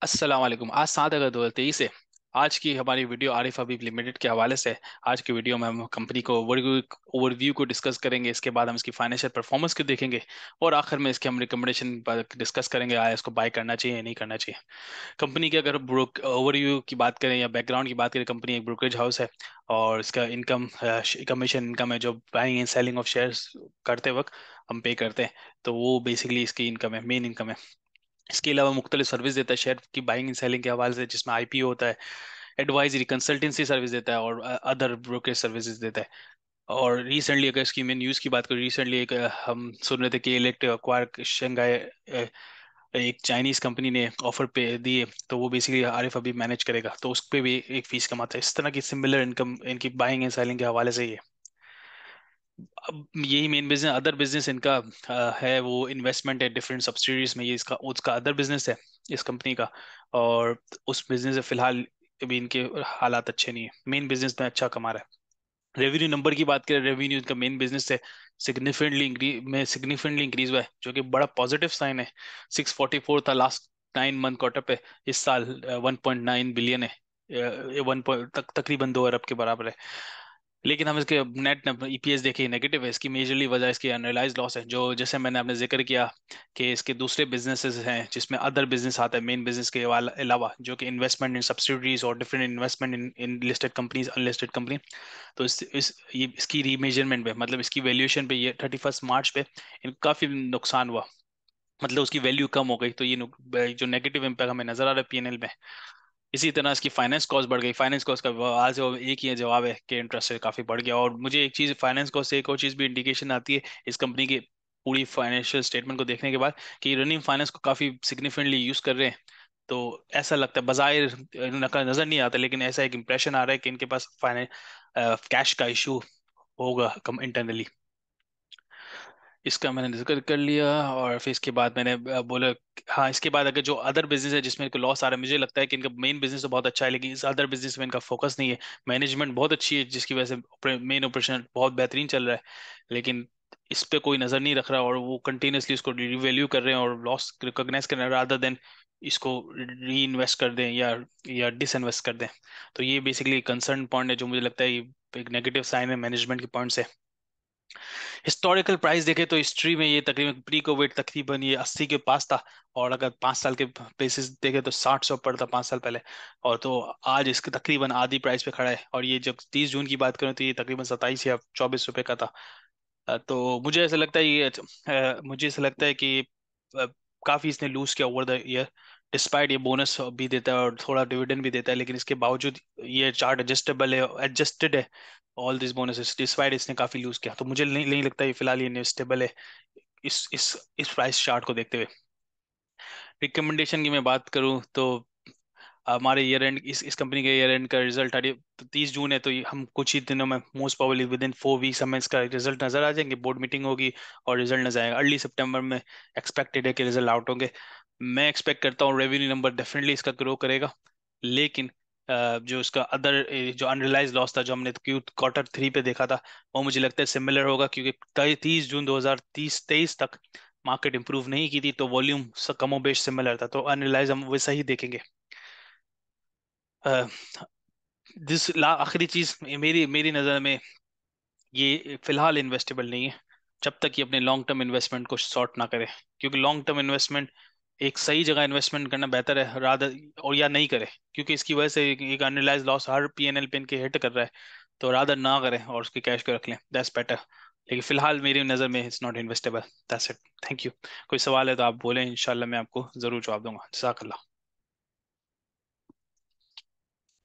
अस्सलाम वालेकुम। आज 7 अगस्त 2023 है। आज की हमारी वीडियो आरिफ हबीब लिमिटेड के हवाले से है। आज की वीडियो में हम कंपनी को ओवरव्यू को डिस्कस करेंगे। इसके बाद हम इसकी फाइनेंशियल परफॉर्मेंस को देखेंगे और आखिर में इसके हम रिकमेंडेशन पर डिस्कस करेंगे, आया इसको बाय करना चाहिए या नहीं करना चाहिए। कंपनी की अगर ब्रोक ओवरव्यू की बात करें या बैकग्राउंड की बात करें, कंपनी एक ब्रोकरेज हाउस है और इसका इनकम कमीशन इनकम है जो buying and selling of shares करते वक्त हम पे करते हैं। तो वो बेसिकली इसकी इनकम है, मेन इनकम है। इसके अलावा मुख्तलिफ सर्विस देता है शेयर की बाइंग एंड सेलिंग के हवाले से, जिसमें आईपीओ होता है, एडवाइजरी कंसल्टेंसी सर्विस देता है और अदर ब्रोकरेज सर्विसेज देता है। और रिसेंटली अगर इसकी मैं न्यूज़ की बात करूँ, रिसेंटली एक हम सुन रहे थे कि इलेक्ट क्वार्क शंघाई एक चाइनीज कंपनी ने ऑफर पे दिए, तो वो बेसिकली आरिफ अभी मैनेज करेगा, तो उस पे भी एक फीस कमाता है। इस तरह की सिमिलर इनकम इनकी बाइंग एंड सेलिंग के हवाले से ही है। अब यही मेन बिजनेस, अदर बिजनेस इनका है वो इन्वेस्टमेंट है डिफरेंट सब्सिडीज में, ये इसका उसका अदर बिजनेस है इस कंपनी का। और उस बिजनेस से फिलहाल अभी इनके हालात अच्छे नहीं है, मेन बिजनेस में अच्छा कमा रहा है। रेवेन्यू नंबर की बात करें, रेवेन्यू इनका मेन बिजनेस से सिग्निफिकेंटली इंक्रीज हुआ है, जो कि बड़ा पॉजिटिव साइन है। 644 था लास्ट 9 मंथ क्वार्टर पे। इस साल 1.9 बिलियन है, 1 तकरीबन 2 अरब के बराबर है। लेकिन हम इसके नेट ईपीएस देखें, नेगेटिव है। इसकी मेजरली वजह इसकी अनरियलाइज लॉस है, जो जैसे मैंने आपने जिक्र किया कि इसके दूसरे बिजनेसेस हैं जिसमें अदर बिजनेस आता है मेन बिजनेस के अलावा, जो कि इन्वेस्टमेंट इन सब्सिडरीज और डिफरेंट इन्वेस्टमेंट इन लिस्टेड कंपनीज, अनलिस्टेड कंपनी। तो ये इसकी रीमेजरमेंट पे, मतलब इसकी वैल्यूएशन पे, ये 31 मार्च पे इनको काफी नुकसान हुआ, मतलब उसकी वैल्यू कम हो गई। तो ये जो नेगेटिव इम्पैक्ट हमें नजर आ रहा है पीएनएल में। इसी तरह इसकी फाइनेंस कॉस्ट बढ़ गई। फाइनेंस कॉस्ट का आज एक ही जवाब है कि इंटरेस्ट रेट काफी बढ़ गया। और मुझे एक चीज फाइनेंस कॉस्ट से एक और चीज भी इंडिकेशन आती है इस कंपनी की पूरी फाइनेंशियल स्टेटमेंट को देखने के बाद, कि रनिंग फाइनेंस को काफी सिग्निफिकेंटली यूज कर रहे हैं। तो ऐसा लगता है, बजाय नजर नहीं आता, लेकिन ऐसा एक इंप्रेशन आ रहा है कि इनके पास फाइनेंस कैश का इशू होगा कम इंटरनली। इसका मैंने जिक्र कर लिया। और फिर इसके बाद मैंने बोला, हाँ, इसके बाद अगर जो अदर बिजनेस है जिसमें इनको लॉस आ रहा है, मुझे लगता है कि इनका मेन बिजनेस तो बहुत अच्छा है, लेकिन इस अदर बिजनेस में इनका फोकस नहीं है। मैनेजमेंट बहुत अच्छी है जिसकी वजह से मेन ऑपरेशन बहुत बेहतरीन चल रहा है, लेकिन इस पे कोई नजर नहीं रख रहा और वो कंटिन्यूसली इसको रिवैल्यू कर रहे हैं और लॉस रिकॉग्नाइज कर रहे हैं, रादर देन इसको री इन्वेस्ट कर दें या डिसइन्वेस्ट कर दें। तो ये बेसिकली कंसर्न पॉइंट है, जो मुझे लगता है ये एक नेगेटिव साइन है मैनेजमेंट के पॉइंट से। हिस्टोरिकल प्राइस देखें तो हिस्ट्री में ये तकरीबन प्री कोविड तकरीबन ये 80 के पास था। और अगर 5 साल के बेसिस देखें तो 60 पर था 5 साल पहले। और तो आज इसके तकरीबन आधी प्राइस पे खड़ा है। और ये जब 30 जून की बात करें तो ये तकरीबन 27 या 24 रुपए का था। तो मुझे ऐसा लगता है मुझे ऐसा लगता है कि अ, काफी इसने लूज किया ओवर द ईयर। डिस्पाइट ये बोनस भी देता है और थोड़ा डिविडेंड भी देता है, लेकिन इसके बावजूद ये चार्ट एडजस्टेबल है, एडजस्टेड है। ऑल दिस बोनसेस डिस्पाइट इसने काफी लूज किया, तो मुझे नहीं लगता ये फिलहाल ये स्टेबल है इस प्राइस चार्ट को देखते हुए। रिकमेंडेशन की मैं बात करूं तो हमारे ईयर एंड इस कंपनी के ईयर एंड का रिजल्ट 30 जून है, तो हम कुछ ही दिनों में most probably with in 4 weeks हमें इसका रिजल्ट नजर आ जाएंगे। बोर्ड मीटिंग होगी और रिजल्ट नजर आएगा अर्ली सितंबर में। एक्सपेक्टेड है कि रिजल्ट आउट होंगे। मैं एक्सपेक्ट करता हूँ रेवेन्यू नंबर डेफिनेटली इसका ग्रो करेगा, लेकिन जो इसका अदर जो अनरियलाइज लॉस था जो हमने क्वार्टर 3 पे देखा था, वो मुझे लगता है सिमिलर होगा, क्योंकि 30 जून 2023 तक मार्केट इंप्रूव नहीं की थी, तो वॉल्यूम कमोबेश सिमिलर था, तो अनरियलाइज हम वैसा ही देखेंगे। आखिरी चीज मेरी मेरी नजर में, ये फिलहाल इन्वेस्टेबल नहीं है जब तक ये अपने लॉन्ग टर्म इन्वेस्टमेंट को सॉर्ट ना करे। क्योंकि लॉन्ग टर्म इन्वेस्टमेंट एक सही जगह इन्वेस्टमेंट करना बेहतर है रादर, और या नहीं करे, क्योंकि इसकी वजह से एक अनरियलाइज लॉस हर पीएनएल पे इनके हिट कर रहा है। तो रादर ना करें और उसके कैश को रख लें, दैट्स बेटर। लेकिन फिलहाल मेरी नज़र में it's not investable. That's it, thank you. कोई सवाल है तो आप बोलें, इंशाल्लाह मैं आपको जरूर जवाब दूंगा। जज़ाकल्लाह।